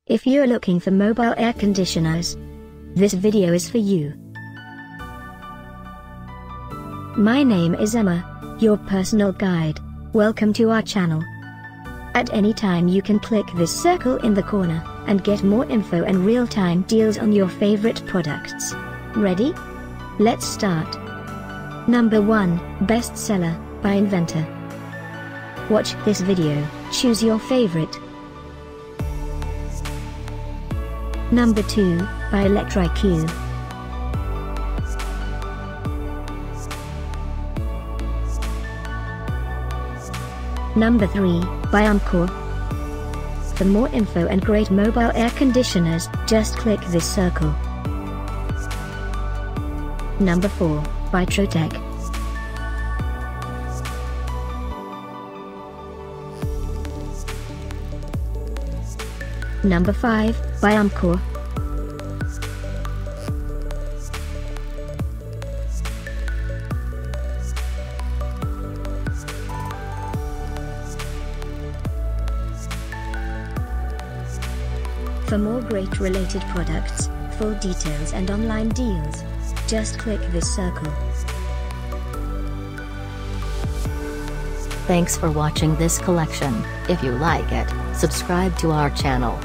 If you're looking for mobile air conditioners, this video is for you. My name is Emma, your personal guide. Welcome to our channel. At any time you can click this circle in the corner, and get more info and real-time deals on your favorite products. Ready? Let's start. Number 1, Bestseller, by Inventor. Watch this video, choose your favorite. Number 2, by electriQ. Number 3, by Amcor. For more info and great mobile air conditioners, just click this circle. Number 4, by Trotec. Number 5, by Amcor. For more great related products, full details and online deals, just click this circle. Thanks for watching this collection. If you like it, subscribe to our channel.